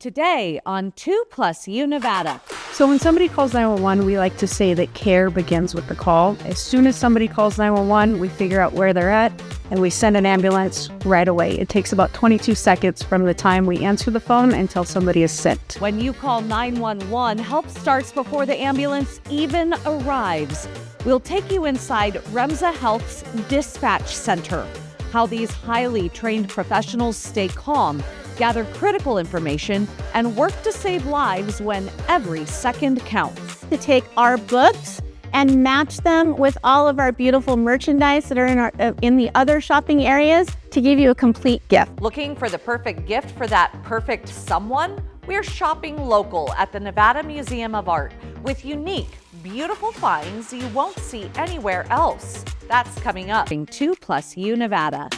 Today on 2+U Nevada. So when somebody calls 911, we like to say that care begins with the call. As soon as somebody calls 911, we figure out where they're at and we send an ambulance right away. It takes about 22 seconds from the time we answer the phone until somebody is sent. When you call 911, help starts before the ambulance even arrives. We'll take you inside REMSA Health's dispatch center. How these highly trained professionals stay calm, gather critical information, and work to save lives when every second counts. To take our books and match them with all of our beautiful merchandise that are in the other shopping areas to give you a complete gift. Looking for the perfect gift for that perfect someone? We're shopping local at the Nevada Museum of Art with unique, beautiful finds you won't see anywhere else. That's coming up in 2+U Nevada.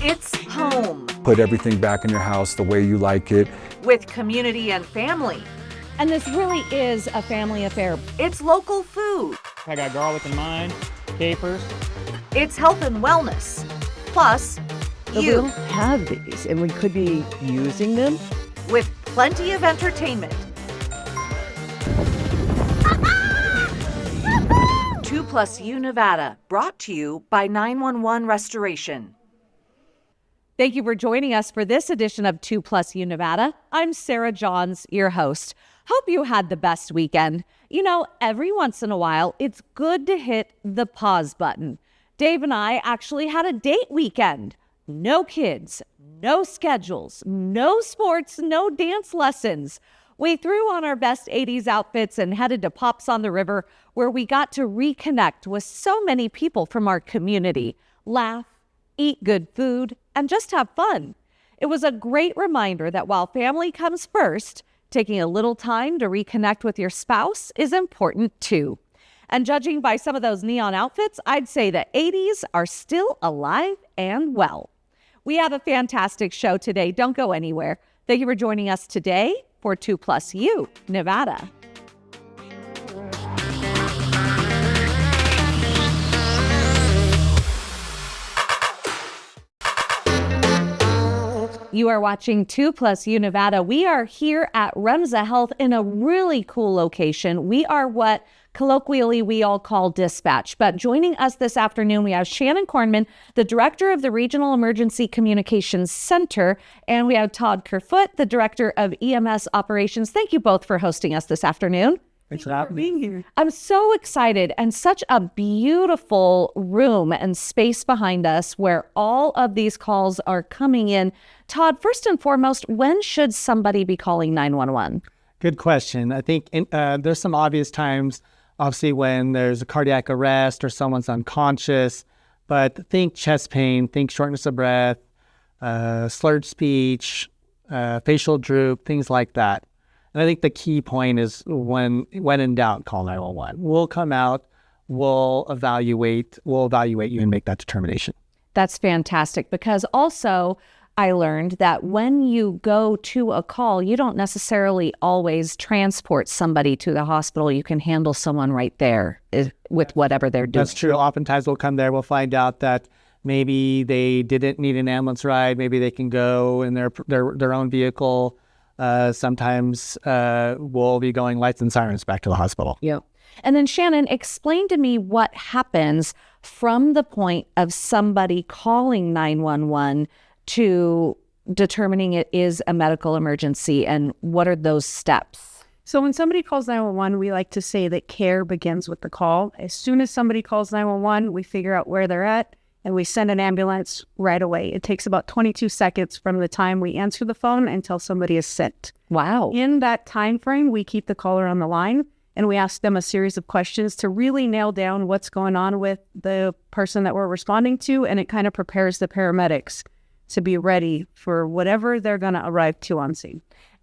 It's home. Put everything back in your house the way you like it. With community and family. And this really is a family affair. It's local food. I got garlic in mine, capers. It's health and wellness. Plus, we don't have these, and we could be using them. With plenty of entertainment. 2+U Nevada, brought to you by 911 Restoration. Thank you for joining us for this edition of 2+U Nevada. I'm Sarah Johns, your host. Hope you had the best weekend. You know, every once in a while, it's good to hit the pause button. Dave and I actually had a date weekend. No kids, no schedules, no sports, no dance lessons. We threw on our best 80s outfits and headed to Pops on the River, where we got to reconnect with so many people from our community, laugh, eat good food, and just have fun. It was a great reminder that while family comes first, taking a little time to reconnect with your spouse is important too. And judging by some of those neon outfits, I'd say the 80s are still alive and well. We have a fantastic show today. Don't go anywhere. Thank you for joining us today for 2+U Nevada. You are watching 2+U Nevada. We are here at REMSA Health in a really cool location. We are what colloquially we all call dispatch. But joining us this afternoon, we have Shannon Kornman, the director of the Regional Emergency Communications Center, and we have Todd Kerfoot, the director of EMS Operations. Thank you both for hosting us this afternoon. Thanks for being here. I'm so excited, and such a beautiful room and space behind us where all of these calls are coming in. Todd, first and foremost, when should somebody be calling 911? Good question. I think there's some obvious times, obviously when there's a cardiac arrest or someone's unconscious, but think chest pain, think shortness of breath, slurred speech, facial droop, things like that. And I think the key point is when in doubt, call 911. We'll come out, we'll evaluate you and make that determination. That's fantastic, because also I learned that when you go to a call, you don't necessarily always transport somebody to the hospital. You can handle someone right there with whatever they're doing. That's true. Oftentimes we'll come there, we'll find out that maybe they didn't need an ambulance ride. Maybe they can go in their own vehicle. Sometimes we'll be going lights and sirens back to the hospital. Yep. And then Shannon, explain to me what happens from the point of somebody calling 911 to determining it is a medical emergency, and what are those steps? So when somebody calls 911, we like to say that care begins with the call. As soon as somebody calls 911, we figure out where they're at and we send an ambulance right away. It takes about 22 seconds from the time we answer the phone until somebody is sent. Wow. In that time frame, we keep the caller on the line and we ask them a series of questions to really nail down what's going on with the person that we're responding to, and it kind of prepares the paramedics to be ready for whatever they're going to arrive to on scene.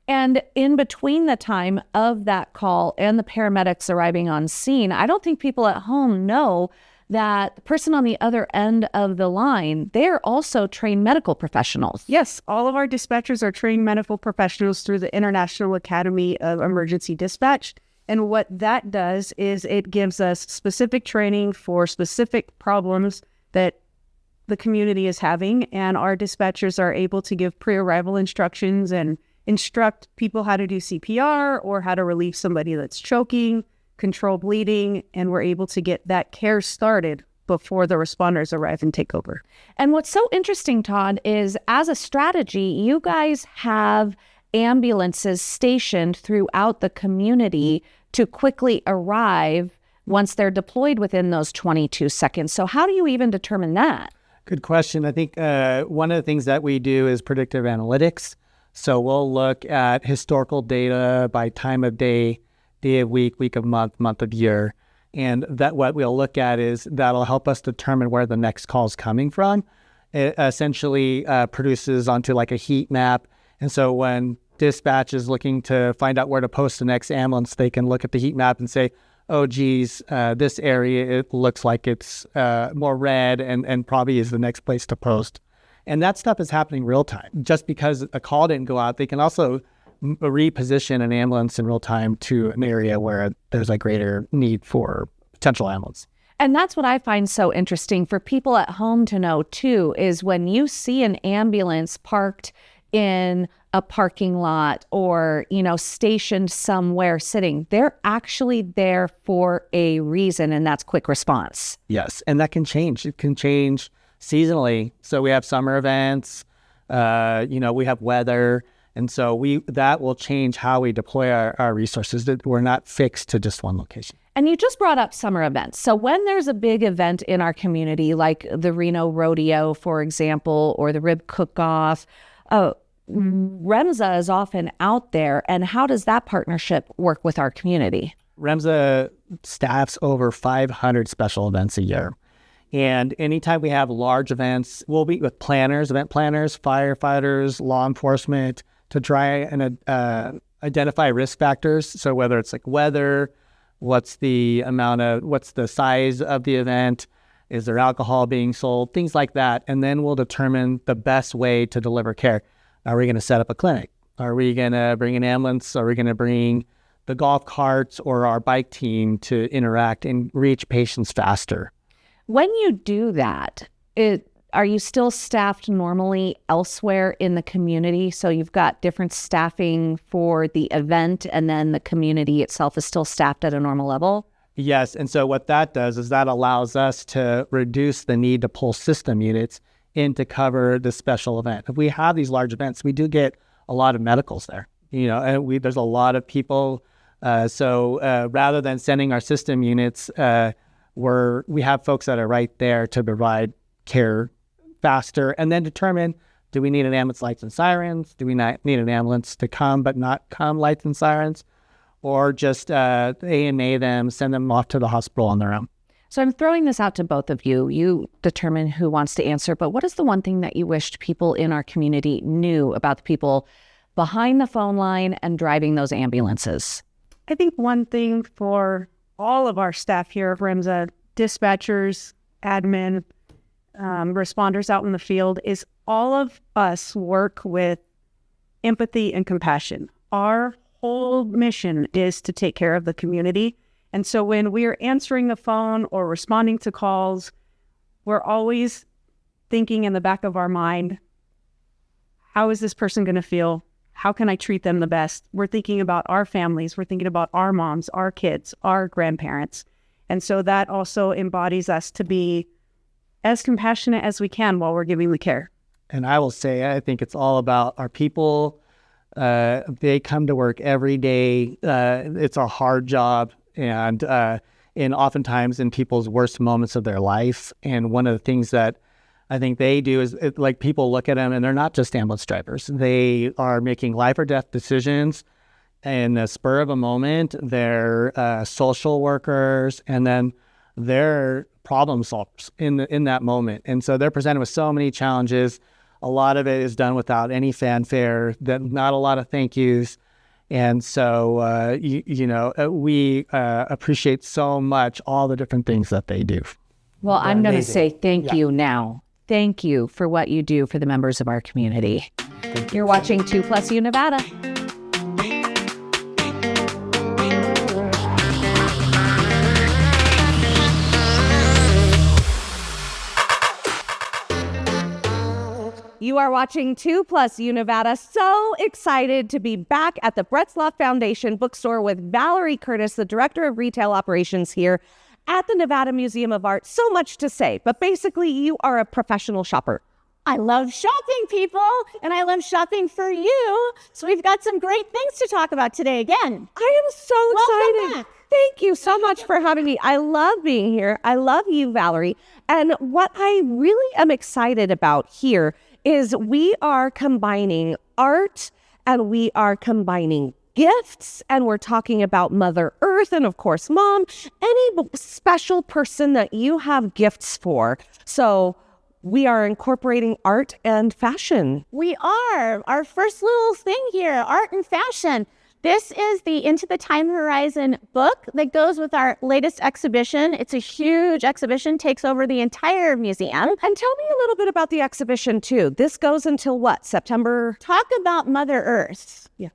And in between the time of that call and the paramedics arriving on scene, I don't think people at home know that the person on the other end of the line, they're also trained medical professionals. Yes, all of our dispatchers are trained medical professionals through the International Academy of Emergency Dispatch. And what that does is it gives us specific training for specific problems that the community is having, and our dispatchers are able to give pre-arrival instructions and instruct people how to do CPR or how to relieve somebody that's choking, control bleeding, and we're able to get that care started before the responders arrive and take over. And what's so interesting, Todd, is as a strategy, you guys have ambulances stationed throughout the community to quickly arrive once they're deployed within those 22 seconds. So how do you even determine that? Good question. I think one of the things that we do is predictive analytics. So we'll look at historical data by time of day, day of week, week of month, month of year. And that what we'll look at is that'll help us determine where the next call is coming from. It essentially produces onto like a heat map. And so when dispatch is looking to find out where to post the next ambulance, they can look at the heat map and say, oh, geez, this area, it looks like it's more red and probably is the next place to post. And that stuff is happening real time. Just because a call didn't go out, they can also reposition an ambulance in real time to an area where there's a greater need for potential ambulance. And that's what I find so interesting for people at home to know too, is when you see an ambulance parked in a parking lot or, stationed somewhere sitting, they're actually there for a reason, and that's quick response. Yes, and that can change. It can change seasonally. So we have summer events, we have weather. And so that will change how we deploy our resources. That we're not fixed to just one location. And you just brought up summer events. So when there's a big event in our community, like the Reno Rodeo, for example, or the Rib Cook-Off, REMSA is often out there. And how does that partnership work with our community? REMSA staffs over 500 special events a year. And anytime we have large events, we'll meet with event planners, firefighters, law enforcement, to try and identify risk factors. So whether it's like weather, what's the size of the event, is there alcohol being sold, things like that. And then we'll determine the best way to deliver care. Are we going to set up a clinic? Are we going to bring an ambulance? Are we going to bring the golf carts or our bike team to interact and reach patients faster? When you do that, are you still staffed normally elsewhere in the community? So you've got different staffing for the event, and then the community itself is still staffed at a normal level? Yes. And so what that does is that allows us to reduce the need to pull system units in to cover the special event. If we have these large events, we do get a lot of medicals there, and there's a lot of people. So rather than sending our system units, we have folks that are right there to provide care faster, and then determine, do we need an ambulance, lights and sirens? Do we not need an ambulance to come but not come lights and sirens? Or just AMA them, send them off to the hospital on their own? So I'm throwing this out to both of you. You determine who wants to answer, but what is the one thing that you wished people in our community knew about the people behind the phone line and driving those ambulances? I think one thing for all of our staff here at REMSA, dispatchers, admin, responders out in the field, is all of us work with empathy and compassion. Our whole mission is to take care of the community. And so when we're answering the phone or responding to calls, we're always thinking in the back of our mind, how is this person going to feel? How can I treat them the best? We're thinking about our families. We're thinking about our moms, our kids, our grandparents. And so that also embodies us to be as compassionate as we can while we're giving the care. And I will say, I think it's all about our people. They come to work every day. It's a hard job, and oftentimes in people's worst moments of their life. And one of the things that I think they do is like people look at them and they're not just ambulance drivers. They are making life or death decisions in the spur of a moment. They're social workers, and then they're problem solvers in that moment. And so they're presented with so many challenges. A lot of it is done without any fanfare, not a lot of thank yous. And so, we appreciate so much all the different things that they do. Well, I'm going to say thank you now. Thank you for what you do for the members of our community. You're watching 2+U Nevada. You are watching 2 Plus U Nevada. So excited to be back at the Bretzloff Foundation bookstore with Valerie Curtis, the Director of Retail Operations here at the Nevada Museum of Art. So much to say, but basically you are a professional shopper. I love shopping, people, and I love shopping for you. So we've got some great things to talk about today again. I am so Welcome excited. back. Thank you so much for having me. I love being here. I love you, Valerie. And what I really am excited about here is we are combining art and we are combining gifts, and we're talking about Mother Earth and, of course, Mom, any special person that you have gifts for. So we are incorporating art and fashion. We are. Our first little thing here, art and fashion. This is the Into the Time Horizon book that goes with our latest exhibition. It's a huge exhibition, takes over the entire museum. And tell me a little bit about the exhibition, too. This goes until what, September? Talk about Mother Earth. Yeah.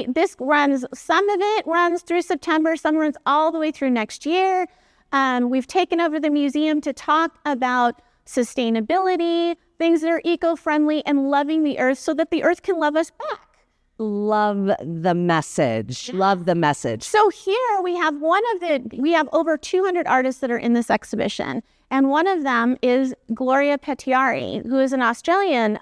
This runs, some of it runs through September, some runs all the way through next year. We've taken over the museum to talk about sustainability, things that are eco-friendly, and loving the earth so that the earth can love us back. Love the message. Love the message. So here we have over 200 artists that are in this exhibition. And one of them is Gloria Pettiari, who is an Australian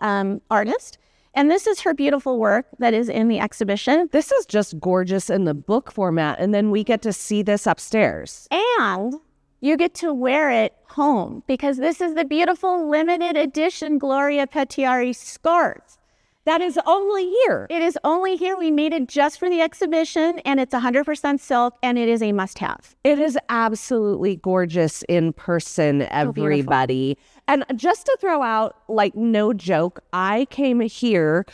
artist. And this is her beautiful work that is in the exhibition. This is just gorgeous in the book format. And then we get to see this upstairs. And you get to wear it home because this is the beautiful limited edition Gloria Pettiari scarf. That is only here. It is only here. We made it just for the exhibition, and it's 100% silk, and it is a must-have. It is absolutely gorgeous in person, everybody. And just to throw out, like, no joke, I came here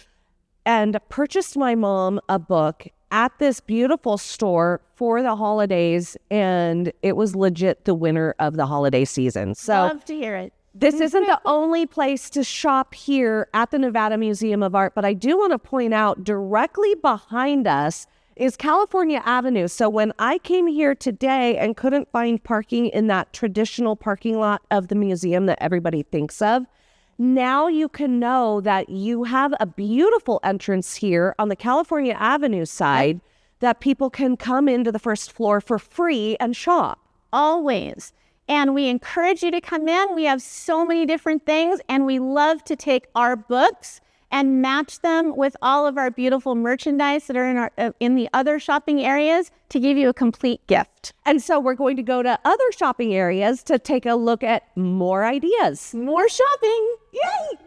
and purchased my mom a book at this beautiful store for the holidays, and it was legit the winner of the holiday season. So love to hear it. This isn't the only place to shop here at the Nevada Museum of Art, but I do want to point out directly behind us is California Avenue. So when I came here today and couldn't find parking in that traditional parking lot of the museum that everybody thinks of, now you can know that you have a beautiful entrance here on the California Avenue side that people can come into the first floor for free and shop. Always. And we encourage you to come in. We have so many different things, and we love to take our books and match them with all of our beautiful merchandise that are in the other shopping areas to give you a complete gift. And so we're going to go to other shopping areas to take a look at more ideas. More shopping. Yay!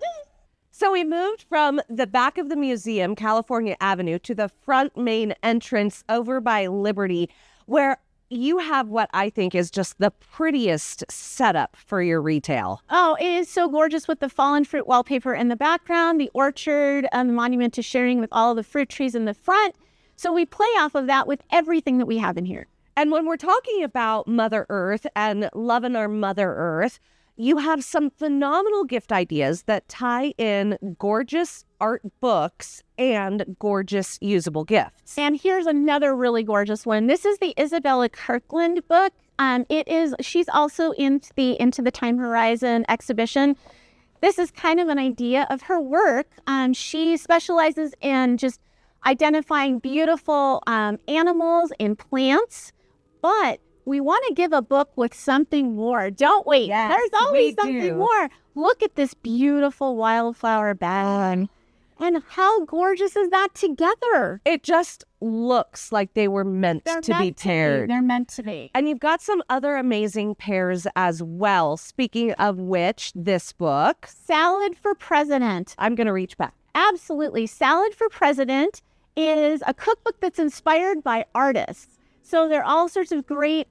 So we moved from the back of the museum, California Avenue, to the front main entrance over by Liberty, where you have what I think is just the prettiest setup for your retail. Oh, it is so gorgeous with the fallen fruit wallpaper in the background, the orchard, and the monument to sharing with all the fruit trees in the front. So we play off of that with everything that we have in here. And when we're talking about Mother Earth and loving our Mother Earth, you have some phenomenal gift ideas that tie in gorgeous art books and gorgeous usable gifts. And here's another really gorgeous one. This is the Isabella Kirkland book. She's also in the Into the Time Horizon exhibition. This is kind of an idea of her work. She specializes in just identifying beautiful animals and plants, but we want to give a book with something more, don't we? Yes, there's always something do. more. Look at this beautiful wildflower bag. And how gorgeous is that together? It just looks like they were meant to be paired. They're meant to be. And you've got some other amazing pairs as well. Speaking of which, this book, Salad for President. I'm going to reach back. Absolutely. Salad for President is a cookbook that's inspired by artists. So there are all sorts of great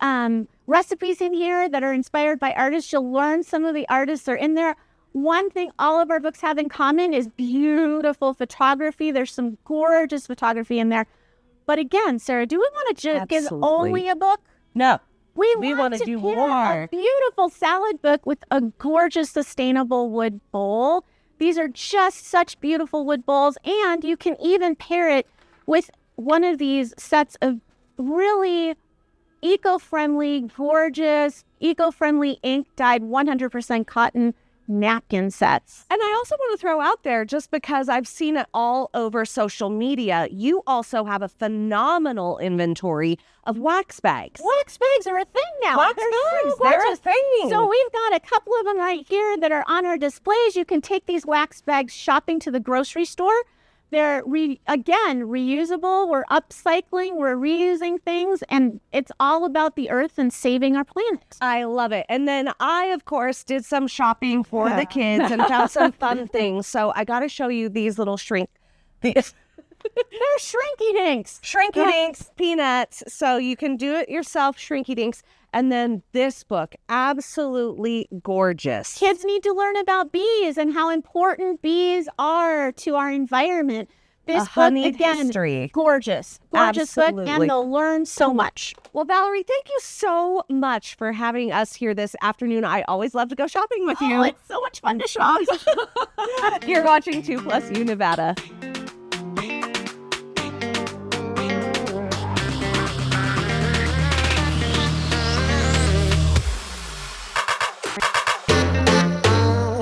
recipes in here that are inspired by artists. You'll learn some of the artists are in there. One thing all of our books have in common is beautiful photography. There's some gorgeous photography in there. But again, Sarah, do we want to just give only a book? No. We want to do more. A beautiful salad book with a gorgeous sustainable wood bowl. These are just such beautiful wood bowls. And you can even pair it with one of these sets of really eco-friendly, gorgeous, eco-friendly ink dyed 100% cotton napkin sets. And I also want to throw out there, just because I've seen it all over social media, you also have a phenomenal inventory of wax bags. Wax bags are a thing now. Wax They're bags, so they're a gorgeous. thing. So we've got a couple of them right here that are on our displays. You can take these wax bags shopping to the grocery store. They're, reusable. We're upcycling. We're reusing things. And it's all about the earth and saving our planet. I love it. And then I, of course, did some shopping for the kids and found some fun things. So I got to show you these little They're shrinky dinks. Shrinky Dinks peanuts. So you can do it yourself, Shrinky Dinks. And then this book, absolutely gorgeous. Kids need to learn about bees and how important bees are to our environment. This book, honeyed again, history. Gorgeous book, Absolutely. and they'll learn so much. Well, Valerie, thank you so much for having us here this afternoon. I always love to go shopping with you. Oh, it's so much fun to shop. You're watching 2+U Nevada.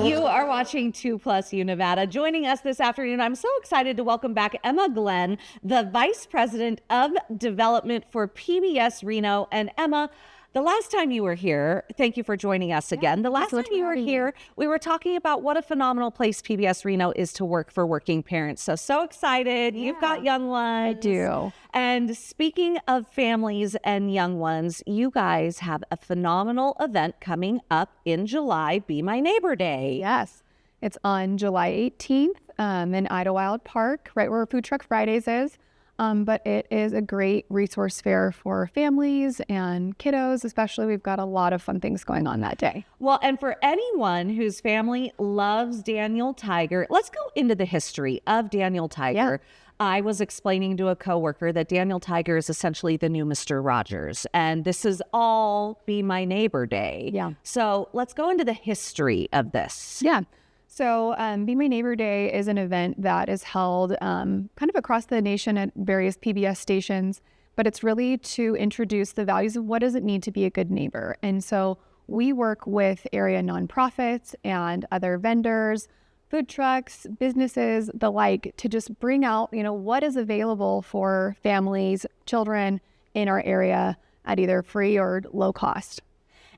You are watching 2+U Nevada. Joining us this afternoon, I'm so excited to welcome back Emma Glenn, the Vice President of Development for PBS Reno. And Emma, the last time you were here, thank you for joining us again. The last time you were here, we were talking about what a phenomenal place PBS Reno is to work for working parents. So excited. You've got young ones. I do. And speaking of families and young ones, you guys have a phenomenal event coming up in July, Be My Neighbor Day. Yes. It's on July 18th in Idlewild Park, right where Food Truck Fridays is. But it is a great resource fair for families and kiddos, especially. We've got a lot of fun things going on that day. Well, and for anyone whose family loves Daniel Tiger, let's go into the history of Daniel Tiger. Yeah. I was explaining to a coworker that Daniel Tiger is essentially the new Mr. Rogers, and this is all Be My Neighbor Day. Yeah. So let's go into the history of this. Yeah. So Be My Neighbor Day is an event that is held kind of across the nation at various PBS stations, but it's really to introduce the values of what does it mean to be a good neighbor. And so we work with area nonprofits and other vendors, food trucks, businesses, the like, to just bring out, what is available for families, children in our area at either free or low cost.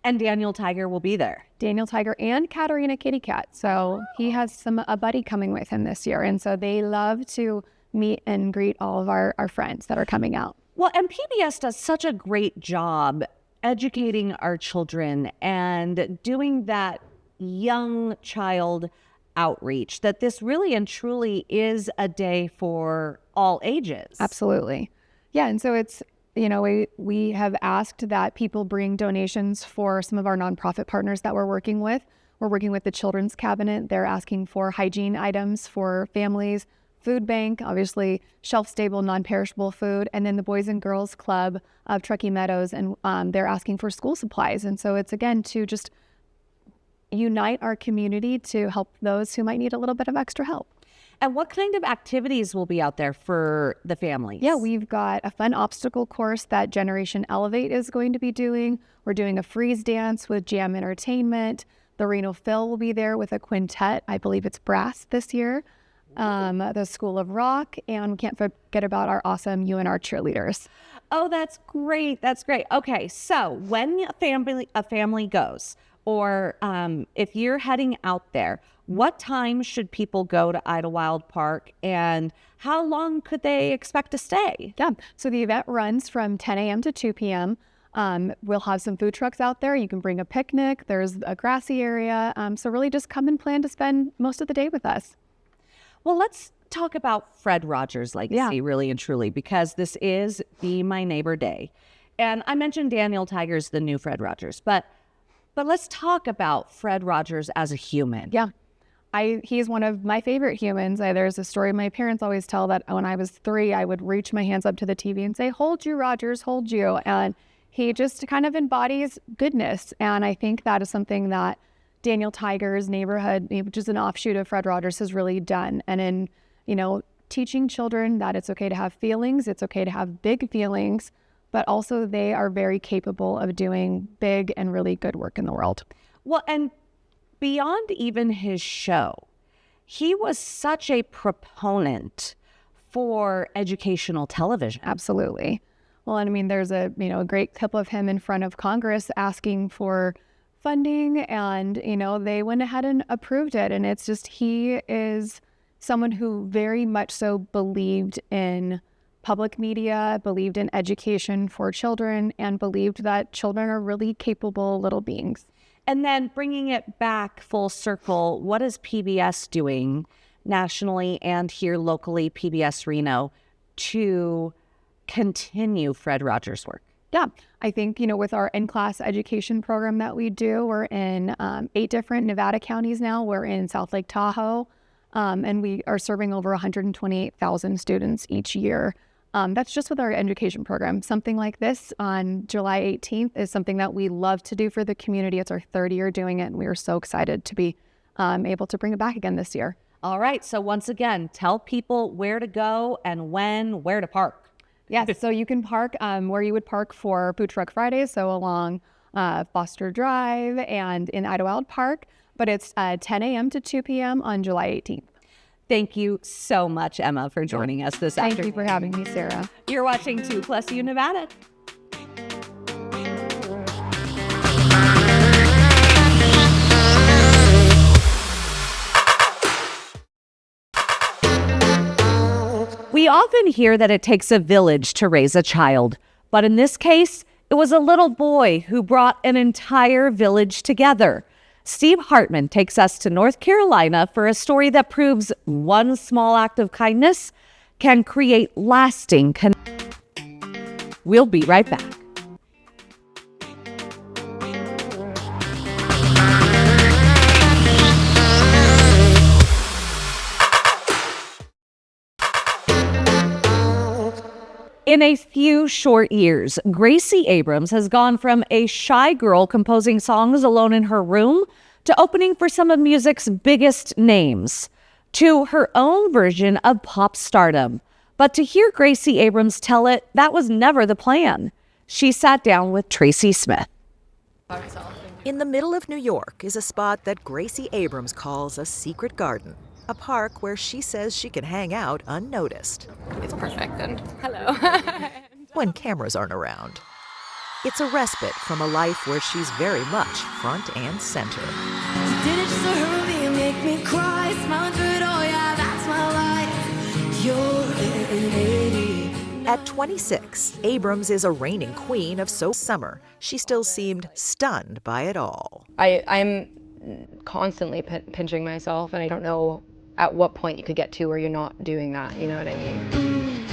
And Daniel Tiger will be there. Daniel Tiger and Katarina Kitty Cat. So he has a buddy coming with him this year. And so they love to meet and greet all of our friends that are coming out. Well, and PBS does such a great job educating our children and doing that young child outreach, that this really and truly is a day for all ages. Absolutely. Yeah. And so it's, we have asked that people bring donations for some of our nonprofit partners that we're working with. We're working with the Children's Cabinet. They're asking for hygiene items for families, food bank, obviously shelf-stable, non-perishable food, and then the Boys and Girls Club of Truckee Meadows, and they're asking for school supplies. And so it's, again, to just unite our community to help those who might need a little bit of extra help. And what kind of activities will be out there for the families? Yeah, we've got a fun obstacle course that Generation Elevate is going to be doing. We're doing a freeze dance with Jam Entertainment. The Reno Phil will be there with a quintet. I believe it's brass this year. The School of Rock, and we can't forget about our awesome UNR cheerleaders. Oh, that's great. That's great. Okay, so when a family goes, or if you're heading out there, what time should people go to Idlewild Park, and how long could they expect to stay? Yeah, so the event runs from 10 a.m. to 2 p.m. We'll have some food trucks out there. You can bring a picnic. There's a grassy area. So really just come and plan to spend most of the day with us. Well, let's talk about Fred Rogers' legacy, really and truly, because this is Be My Neighbor Day. And I mentioned Daniel Tiger's the new Fred Rogers, but let's talk about Fred Rogers as a human. Yeah. He's one of my favorite humans. There's a story my parents always tell that when I was 3, I would reach my hands up to the TV and say, "Hold you, Rogers, hold you." And he just kind of embodies goodness. And I think that is something that Daniel Tiger's neighborhood, which is an offshoot of Fred Rogers, has really done. And in, teaching children that it's okay to have feelings, it's okay to have big feelings, but also they are very capable of doing big and really good work in the world. Well, and beyond even his show, he was such a proponent for educational television. Absolutely. Well, and I mean, there's a great clip of him in front of Congress asking for funding, and they went ahead and approved it. And it's just, he is someone who very much so believed in public media, believed in education for children, and believed that children are really capable little beings. And then bringing it back full circle, what is PBS doing nationally and here locally, PBS Reno, to continue Fred Rogers' work? Yeah, I think, with our in-class education program that we do, we're in 8 different Nevada counties now. We're in South Lake Tahoe, and we are serving over 128,000 students each year. That's just with our education program. Something like this on July 18th is something that we love to do for the community. It's our 3rd year doing it, and we are so excited to be able to bring it back again this year. All right, so once again, tell people where to go and where to park. Yes, so you can park where you would park for Food Truck Fridays, so along Foster Drive and in Idlewild Park, but it's 10 a.m. to 2 p.m. on July 18th. Thank you so much, Emma, for joining us this afternoon. Thank you for having me, Sarah. You're watching 2+U Nevada. We often hear that it takes a village to raise a child, but in this case, it was a little boy who brought an entire village together. Steve Hartman takes us to North Carolina for a story that proves one small act of kindness can create lasting connection. We'll be right back. In a few short years, Gracie Abrams has gone from a shy girl composing songs alone in her room to opening for some of music's biggest names, to her own version of pop stardom. But to hear Gracie Abrams tell it, that was never the plan. She sat down with Tracy Smith. In the middle of New York is a spot that Gracie Abrams calls a secret garden. A park where she says she can hang out unnoticed. It's perfect, and hello. When cameras aren't around. It's a respite from a life where she's very much front and center. Did it just so hurry and make me cry? Smiling through it, oh yeah, that's my life. You're an 80. At 26, Abrams is a reigning queen of summer. She still seemed stunned by it all. I'm constantly pinching myself, and I don't know at what point you could get to where you're not doing that, you know what I mean?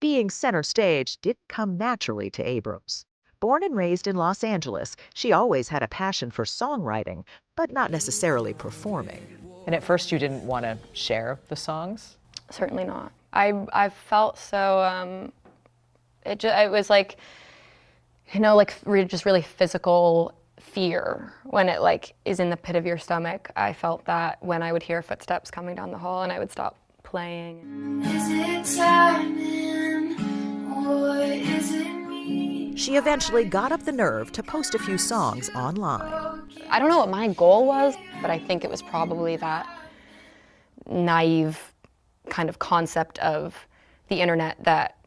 Being center stage didn't come naturally to Abrams. Born and raised in Los Angeles, she always had a passion for songwriting, but not necessarily performing. And at first you didn't want to share the songs? Certainly not. I felt so, it was like, just really physical fear when it is in the pit of your stomach. I felt that when I would hear footsteps coming down the hall and I would stop playing. Is it timing, or is it me? She eventually got up the nerve to post a few songs online. I don't know what my goal was, but I think it was probably that naive kind of concept of the internet that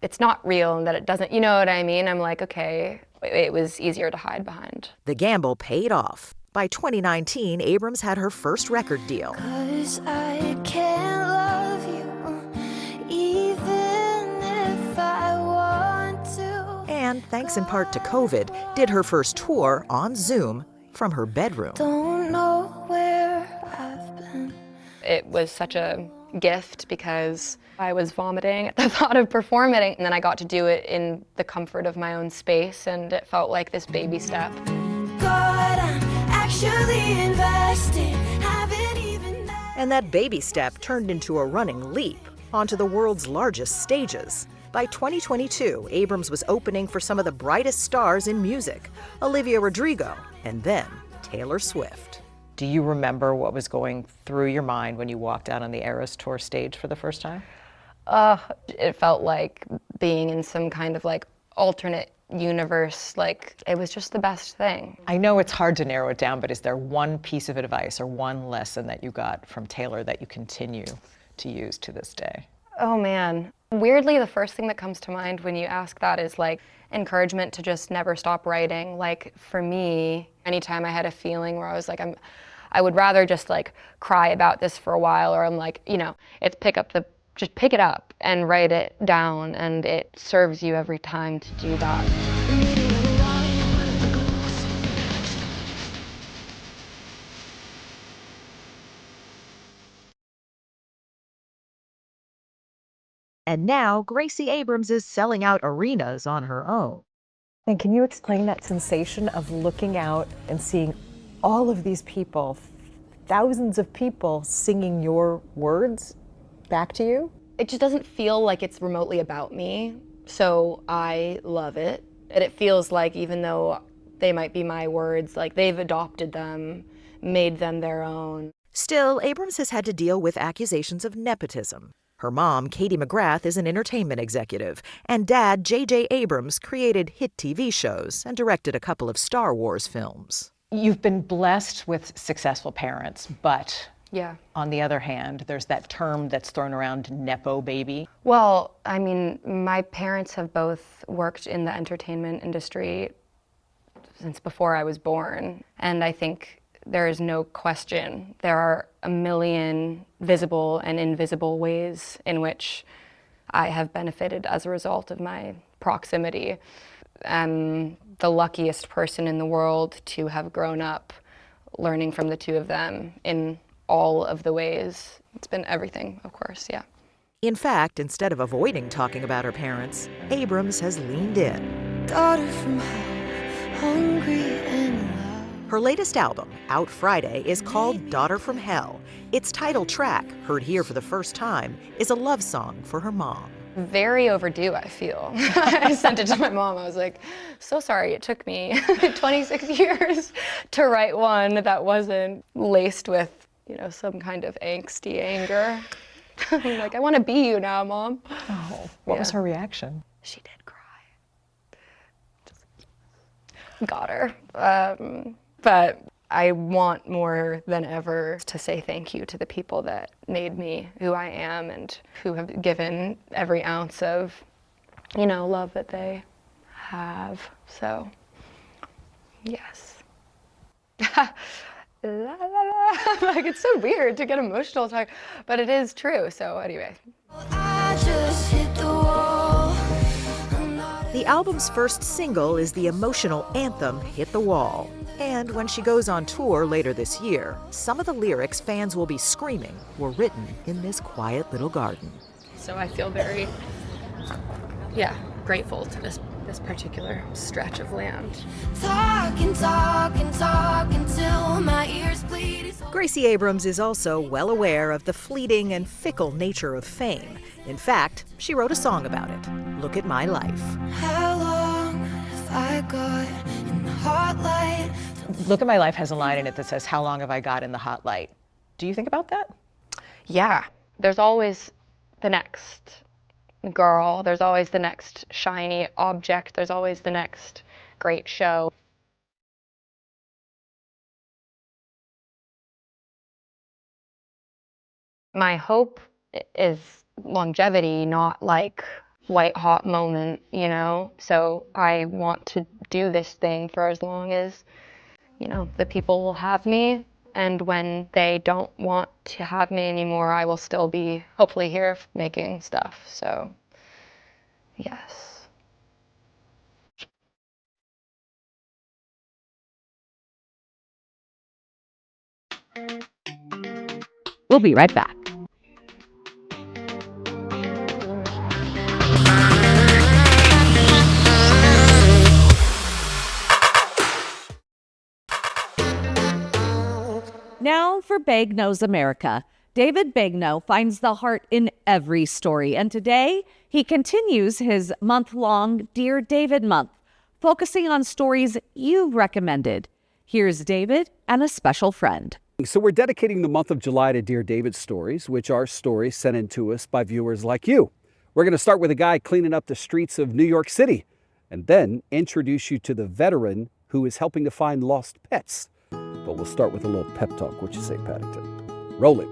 it's not real and that it doesn't, you know what I mean? I'm like, okay, it was easier to hide behind. The gamble paid off. By 2019, Abrams had her first record deal. 'Cause I can't love you, even if I want to. And thanks in part to COVID, did her first tour on Zoom from her bedroom. Don't know where I've been. It was such a gift because I was vomiting at the thought of performing, and then I got to do it in the comfort of my own space, and it felt like this baby step. God, I'm actually invested, haven't even. And that baby step turned into a running leap onto the world's largest stages. By 2022, Abrams was opening for some of the brightest stars in music, Olivia Rodrigo, and then Taylor Swift. Do you remember what was going through your mind when you walked out on the Eras Tour stage for the first time? It felt like being in some kind of like alternate universe. Like, it was just the best thing. I know it's hard to narrow it down, but is there one piece of advice or one lesson that you got from Taylor that you continue to use to this day? Oh man. Weirdly, the first thing that comes to mind when you ask that is like encouragement to just never stop writing. Like for me, anytime I had a feeling where I was like, I would rather just like cry about this for a while, or I'm like, it's just pick it up and write it down, and it serves you every time to do that. And now Gracie Abrams is selling out arenas on her own. And can you explain that sensation of looking out and seeing all of these people, thousands of people singing your words back to you? It just doesn't feel like it's remotely about me, so I love it. And it feels like even though they might be my words, like they've adopted them, made them their own. Still, Abrams has had to deal with accusations of nepotism. Her mom, Katie McGrath, is an entertainment executive, and dad, J.J. Abrams, created hit TV shows and directed a couple of Star Wars films. You've been blessed with successful parents, but Yeah. on the other hand, there's that term that's thrown around, Nepo baby. Well, I mean, my parents have both worked in the entertainment industry since before I was born, and I think there is no question there are a million visible and invisible ways in which I have benefited as a result of my proximity. I'm the luckiest person in the world to have grown up learning from the two of them in all of the ways. It's been everything, of course, yeah. In fact, instead of avoiding talking about her parents, Abrams has leaned in. Daughter from hell, hungry and loud. Her latest album, out Friday, is called Daughter from Hell. Its title track, heard here for the first time, is a love song for her mom. Very overdue, I feel. I sent it to my mom. I was like, so sorry it took me 26 years to write one that wasn't laced with, some kind of angsty anger. I'm like, I want to be you now, Mom. Oh, what was her reaction? She did cry. Just got her. But I want more than ever to say thank you to the people that made me who I am and who have given every ounce of, love that they have. So, yes. La, la, la. Like, it's so weird to get emotional talk, but it is true. So anyway. I just hit the wall. The album's first single is the emotional anthem, Hit the Wall. And when she goes on tour later this year, some of the lyrics fans will be screaming were written in this quiet little garden. So I feel very, grateful to this particular stretch of land. Talk until my ears bleed. Gracie Abrams is also well aware of the fleeting and fickle nature of fame. In fact, she wrote a song about it, Look at My Life. How long have I got in the hot light? Look at My Life has a line in it that says, how long have I got in the hot light? Do you think about that? Yeah, there's always the next girl, there's always the next shiny object, there's always the next great show. My hope is longevity, not like white hot moment, So I want to do this thing for as long as, the people will have me. And when they don't want to have me anymore, I will still be hopefully here making stuff. So, yes. We'll be right back. Now for Beg Knows America. David Begnaud finds the heart in every story, and today he continues his month-long Dear David month, focusing on stories you've recommended. Here's David and a special friend. So we're dedicating the month of July to Dear David stories, which are stories sent in to us by viewers like you. We're going to start with a guy cleaning up the streets of New York City and then introduce you to the veteran who is helping to find lost pets. But we'll start with a little pep talk. What you say, Paddington? Roll it.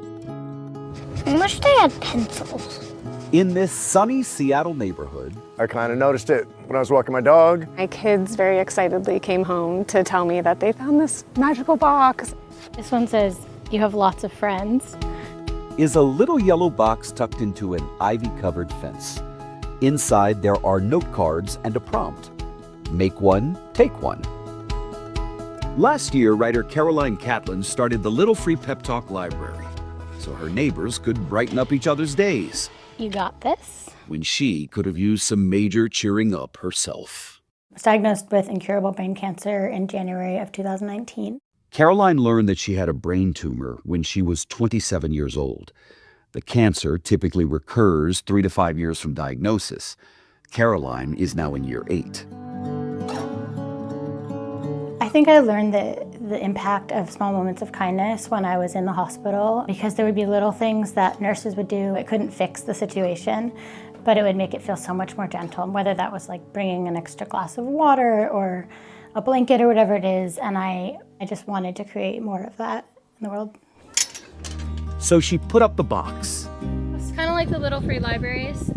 I wish they had pencils. In this sunny Seattle neighborhood, I kind of noticed it when I was walking my dog. My kids very excitedly came home to tell me that they found this magical box. This one says, "You have lots of friends." is a little yellow box tucked into an ivy-covered fence. Inside, there are note cards and a prompt. Make one, take one. Last year, writer Caroline Catlin started the Little Free Pep Talk Library, so her neighbors could brighten up each other's days. You got this. When she could have used some major cheering up herself. I was diagnosed with incurable brain cancer in January of 2019. Caroline learned that she had a brain tumor when she was 27 years old. The cancer typically recurs 3 to 5 years from diagnosis. Caroline is now in year 8. I think I learned the impact of small moments of kindness when I was in the hospital, because there would be little things that nurses would do. It couldn't fix the situation, but it would make it feel so much more gentle, whether that was like bringing an extra glass of water or a blanket or whatever it is. And I just wanted to create more of that in the world. So she put up the box. It's kind of like the Little Free Libraries,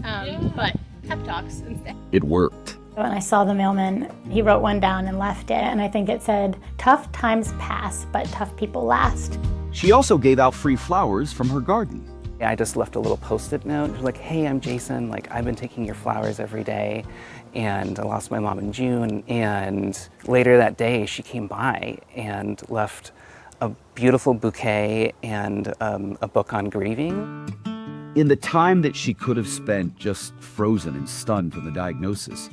but pep talks instead. It worked. When I saw the mailman, he wrote one down and left it, and I think it said, "Tough times pass, but tough people last." She also gave out free flowers from her garden. I just left a little Post-it note. It was like, "Hey, I'm Jason. Like, I've been taking your flowers every day, and I lost my mom in June." And later that day, she came by and left a beautiful bouquet and a book on grieving. In the time that she could have spent just frozen and stunned from the diagnosis,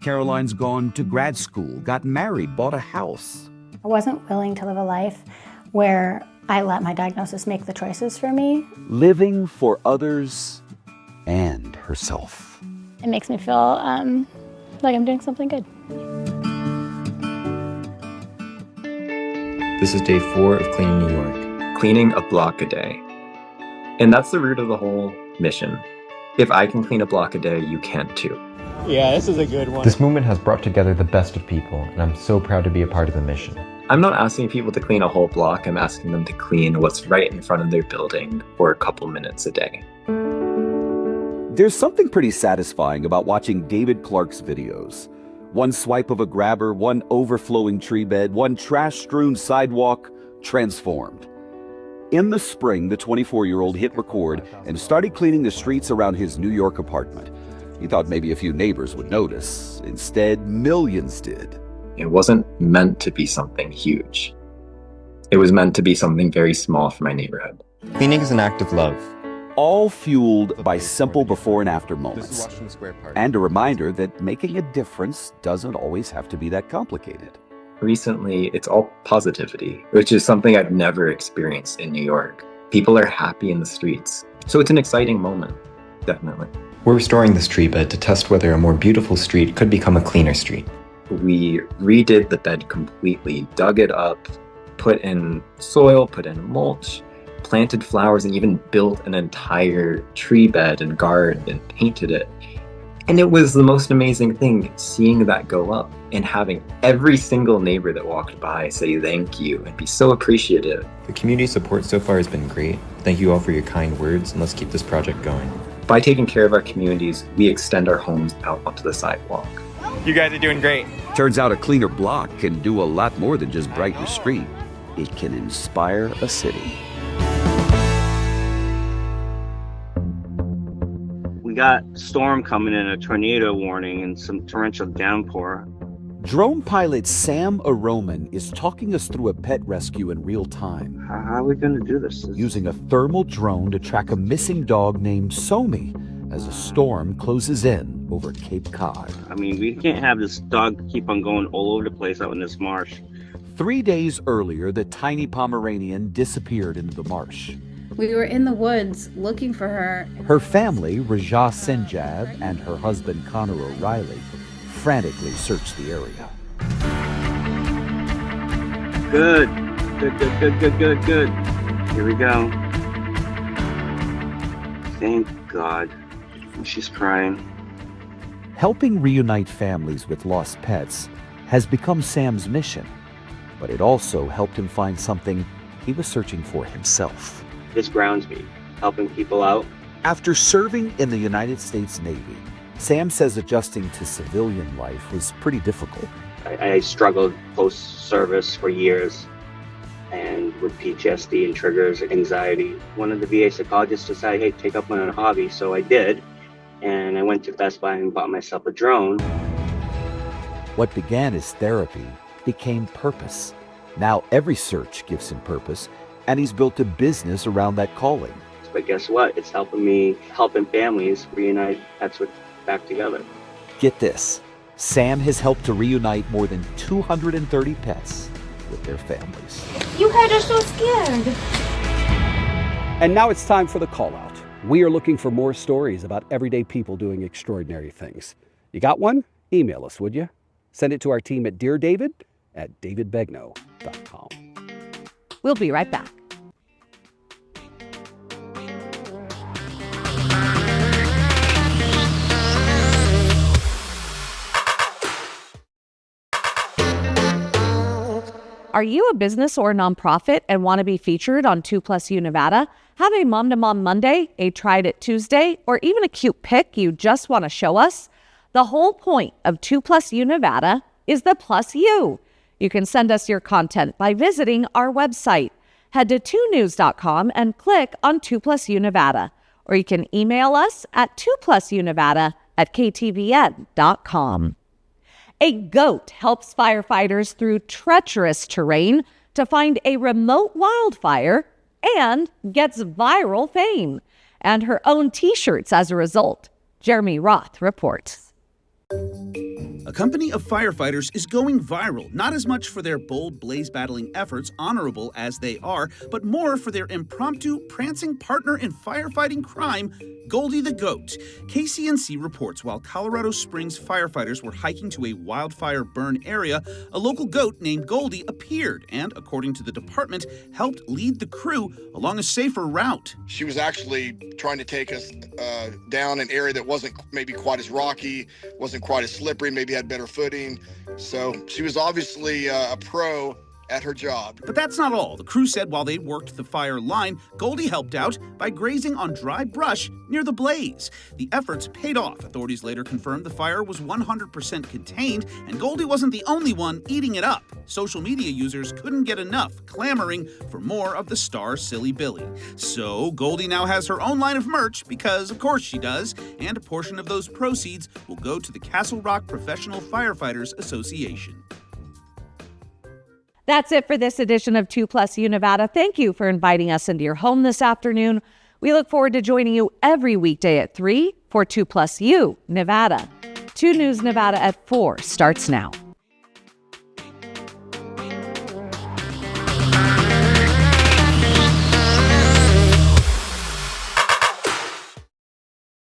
Caroline's gone to grad school, got married, bought a house. I wasn't willing to live a life where I let my diagnosis make the choices for me. Living for others and herself. It makes me feel like I'm doing something good. This is day 4 of Cleaning New York. Cleaning a block a day. And that's the root of the whole mission. If I can clean a block a day, you can too. Yeah, this is a good one. This movement has brought together the best of people, and I'm so proud to be a part of the mission. I'm not asking people to clean a whole block, I'm asking them to clean what's right in front of their building for a couple minutes a day. There's something pretty satisfying about watching David Clark's videos. One swipe of a grabber, one overflowing tree bed, one trash-strewn sidewalk, transformed. In the spring, the 24-year-old hit record and started cleaning the streets around his New York apartment. He thought maybe a few neighbors would notice. Instead, millions did. It wasn't meant to be something huge. It was meant to be something very small for my neighborhood. Cleaning is an act of love. All fueled by simple before and after moments. And a reminder that making a difference doesn't always have to be that complicated. Recently, it's all positivity, which is something I've never experienced in New York. People are happy in the streets. So it's an exciting moment, definitely. We're restoring this tree bed to test whether a more beautiful street could become a cleaner street. We redid the bed completely, dug it up, put in soil, put in mulch, planted flowers, and even built an entire tree bed and garden and painted it. And it was the most amazing thing seeing that go up and having every single neighbor that walked by say thank you and be so appreciative. The community support so far has been great. Thank you all for your kind words, and let's keep this project going. By taking care of our communities, we extend our homes out onto the sidewalk. You guys are doing great. Turns out a cleaner block can do a lot more than just brighten a street. It can inspire a city. We got storm coming in, a tornado warning, and some torrential downpour. Drone pilot Sam Aroman is talking us through a pet rescue in real time. How are we going to do this? Using a thermal drone to track a missing dog named Somi as a storm closes in over Cape Cod. I mean, we can't have this dog keep on going all over the place out in this marsh. 3 days earlier, the tiny Pomeranian disappeared into the marsh. We were in the woods looking for her. Her family, Raja Senjab and her husband Connor O'Reilly, frantically searched the area. Good. Here we go. Thank God. She's crying. Helping reunite families with lost pets has become Sam's mission, but it also helped him find something he was searching for himself. This grounds me, helping people out. After serving in the United States Navy, Sam says adjusting to civilian life was pretty difficult. I struggled post-service for years, and with PTSD and triggers, anxiety. One of the VA psychologists decided, hey, take up on a hobby, so I did. And I went to Best Buy and bought myself a drone. What began as therapy became purpose. Now every search gives him purpose, and he's built a business around that calling. But guess what? It's helping families reunite pets back together. Get this, Sam has helped to reunite more than 230 pets with their families. You guys are so scared. And now it's time for the call out. We are looking for more stories about everyday people doing extraordinary things. You got one? Email us, would you? Send it to our team at deardavid@davidbegno.com. We'll be right back. Are you a business or a nonprofit and want to be featured on 2+U Nevada? Have a Mom to Mom Monday, a Tried It Tuesday, or even a cute pic you just want to show us? The whole point of 2+U Nevada is the plus you. You can send us your content by visiting our website. Head to 2news.com and click on 2+U Nevada. Or you can email us at 2+UNevada@ktvn.com. A goat helps firefighters through treacherous terrain to find a remote wildfire and gets viral fame and her own t-shirts as a result. Jeremy Roth reports. A company of firefighters is going viral, not as much for their bold blaze-battling efforts, honorable as they are, but more for their impromptu, prancing partner in firefighting crime, Goldie the Goat. KCNC reports while Colorado Springs firefighters were hiking to a wildfire burn area, a local goat named Goldie appeared and, according to the department, helped lead the crew along a safer route. She was actually trying to take us down an area that wasn't maybe quite as rocky, wasn't quite as slippery, maybe had better footing. So she was obviously a pro at her job. But that's not all. The crew said while they worked the fire line, Goldie helped out by grazing on dry brush near the blaze. The efforts paid off. Authorities later confirmed the fire was 100% contained, and Goldie wasn't the only one eating it up. Social media users couldn't get enough, clamoring for more of the star Silly Billy. So Goldie now has her own line of merch, because of course she does, and a portion of those proceeds will go to the Castle Rock Professional Firefighters Association. That's it for this edition of 2+U Nevada. Thank you for inviting us into your home this afternoon. We look forward to joining you every weekday at 3 for 2+U Nevada. 2 News Nevada at 4 starts now.